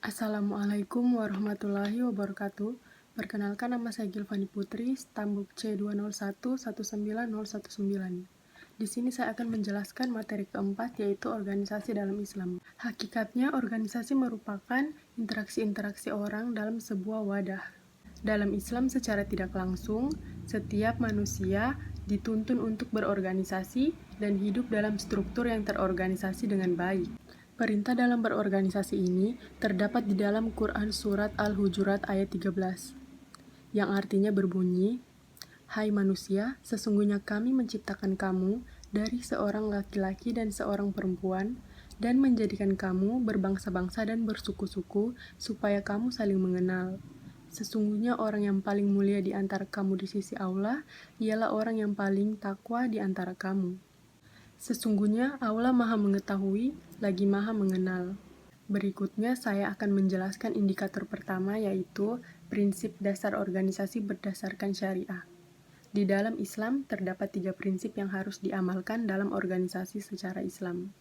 Assalamualaikum warahmatullahi wabarakatuh. Perkenalkan, nama saya Gilvani Putri, stambuk C201119019. Di sini saya akan menjelaskan materi keempat, yaitu organisasi dalam Islam. Hakikatnya, organisasi merupakan interaksi-interaksi orang dalam sebuah wadah. Dalam Islam secara tidak langsung, setiap manusia dituntun untuk berorganisasi dan hidup dalam struktur yang terorganisasi dengan baik. Perintah dalam berorganisasi ini terdapat di dalam Quran Surat Al-Hujurat ayat 13, yang artinya berbunyi, "Hai manusia, sesungguhnya kami menciptakan kamu dari seorang laki-laki dan seorang perempuan, dan menjadikan kamu berbangsa-bangsa dan bersuku-suku, supaya kamu saling mengenal. Sesungguhnya orang yang paling mulia di antara kamu di sisi Allah, ialah orang yang paling takwa di antara kamu. Sesungguhnya Allah Maha Mengetahui, lagi Maha Mengenal." Berikutnya saya akan menjelaskan indikator pertama, yaitu prinsip dasar organisasi berdasarkan syariah. Di dalam Islam terdapat 3 prinsip yang harus diamalkan dalam organisasi secara Islam.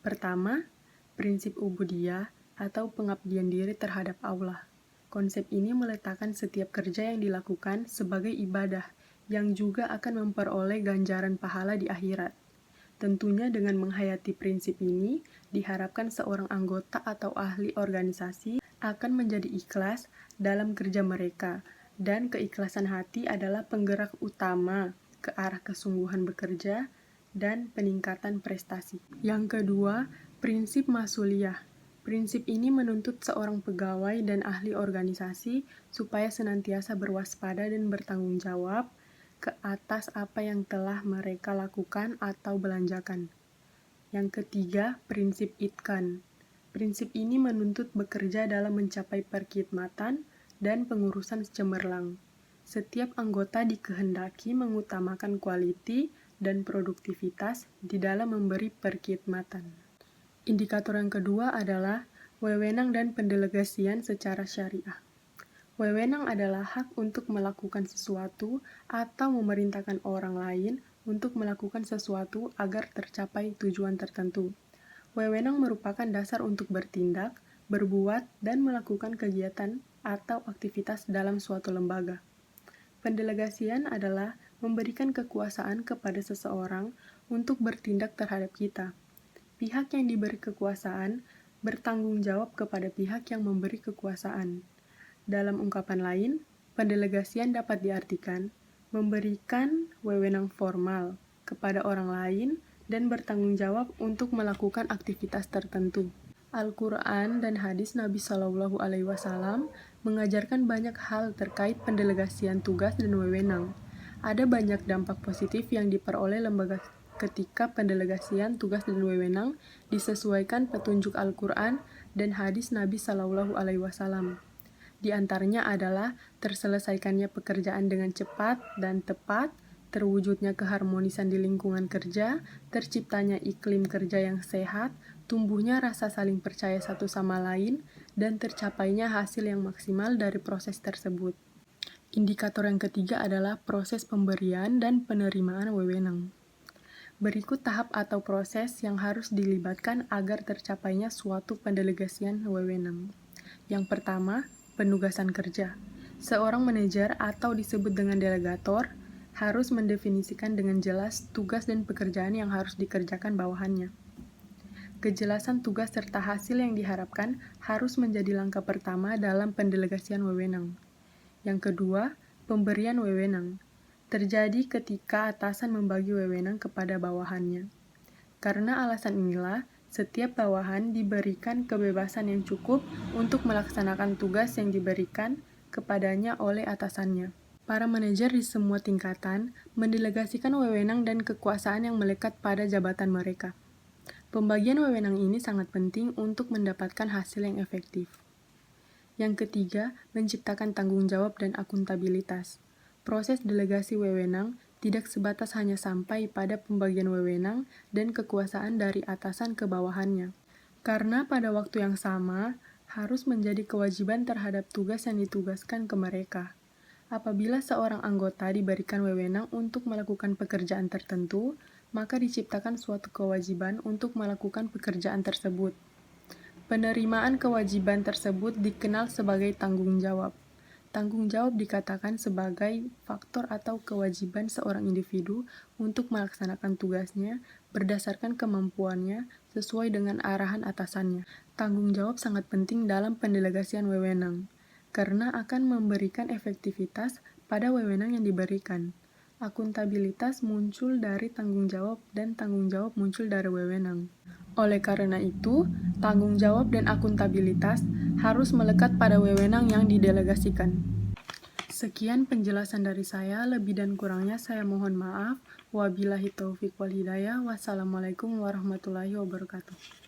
Pertama, prinsip ubudiyah atau pengabdian diri terhadap Allah. Konsep ini meletakkan setiap kerja yang dilakukan sebagai ibadah yang juga akan memperoleh ganjaran pahala di akhirat. Tentunya dengan menghayati prinsip ini, diharapkan seorang anggota atau ahli organisasi akan menjadi ikhlas dalam kerja mereka, dan keikhlasan hati adalah penggerak utama ke arah kesungguhan bekerja dan peningkatan prestasi. Yang kedua, prinsip masuliyah. Prinsip ini menuntut seorang pegawai dan ahli organisasi supaya senantiasa berwaspada dan bertanggung jawab ke atas apa yang telah mereka lakukan atau belanjakan. Yang ketiga, prinsip itqan. Prinsip ini menuntut bekerja dalam mencapai perkhidmatan dan pengurusan cemerlang. Setiap anggota dikehendaki mengutamakan quality dan produktivitas di dalam memberi perkhidmatan. Indikator yang kedua adalah wewenang dan pendelegasian secara syariah. Wewenang adalah hak untuk melakukan sesuatu atau memerintahkan orang lain untuk melakukan sesuatu agar tercapai tujuan tertentu. Wewenang merupakan dasar untuk bertindak, berbuat, dan melakukan kegiatan atau aktivitas dalam suatu lembaga. Pendelegasian adalah memberikan kekuasaan kepada seseorang untuk bertindak terhadap kita. Pihak yang diberi kekuasaan bertanggung jawab kepada pihak yang memberi kekuasaan. Dalam ungkapan lain, pendelegasian dapat diartikan memberikan wewenang formal kepada orang lain dan bertanggung jawab untuk melakukan aktivitas tertentu. Al-Quran dan hadis Nabi Shallallahu Alaihi Wasallam mengajarkan banyak hal terkait pendelegasian tugas dan wewenang. Ada banyak dampak positif yang diperoleh lembaga ketika pendelegasian tugas dan wewenang disesuaikan petunjuk Al-Quran dan hadis Nabi Shallallahu Alaihi Wasallam. Di antaranya adalah terselesaikannya pekerjaan dengan cepat dan tepat, terwujudnya keharmonisan di lingkungan kerja, terciptanya iklim kerja yang sehat, tumbuhnya rasa saling percaya satu sama lain, dan tercapainya hasil yang maksimal dari proses tersebut. Indikator yang ketiga adalah proses pemberian dan penerimaan wewenang. Berikut tahap atau proses yang harus dilibatkan agar tercapainya suatu pendelegasian wewenang. Yang pertama, penugasan kerja. Seorang manajer atau disebut dengan delegator harus mendefinisikan dengan jelas tugas dan pekerjaan yang harus dikerjakan bawahannya. Kejelasan tugas serta hasil yang diharapkan harus menjadi langkah pertama dalam pendelegasian wewenang. Yang kedua, pemberian wewenang. Terjadi ketika atasan membagi wewenang kepada bawahannya. Karena alasan inilah, setiap bawahan diberikan kebebasan yang cukup untuk melaksanakan tugas yang diberikan kepadanya oleh atasannya. Para manajer di semua tingkatan mendelegasikan wewenang dan kekuasaan yang melekat pada jabatan mereka. Pembagian wewenang ini sangat penting untuk mendapatkan hasil yang efektif. Yang ketiga, menciptakan tanggung jawab dan akuntabilitas. Proses delegasi wewenang tidak sebatas hanya sampai pada pembagian wewenang dan kekuasaan dari atasan ke bawahannya. Karena pada waktu yang sama, harus menjadi kewajiban terhadap tugas yang ditugaskan ke mereka. Apabila seorang anggota diberikan wewenang untuk melakukan pekerjaan tertentu, maka diciptakan suatu kewajiban untuk melakukan pekerjaan tersebut. Penerimaan kewajiban tersebut dikenal sebagai tanggung jawab. Tanggung jawab dikatakan sebagai faktor atau kewajiban seorang individu untuk melaksanakan tugasnya berdasarkan kemampuannya sesuai dengan arahan atasannya. Tanggung jawab sangat penting dalam pendelegasian wewenang, karena akan memberikan efektivitas pada wewenang yang diberikan. Akuntabilitas muncul dari tanggung jawab dan tanggung jawab muncul dari wewenang. Oleh karena itu, tanggung jawab dan akuntabilitas harus melekat pada wewenang yang didelegasikan. Sekian penjelasan dari saya, lebih dan kurangnya saya mohon maaf. Wabillahi taufiq wal hidayah. Wassalamualaikum warahmatullahi wabarakatuh.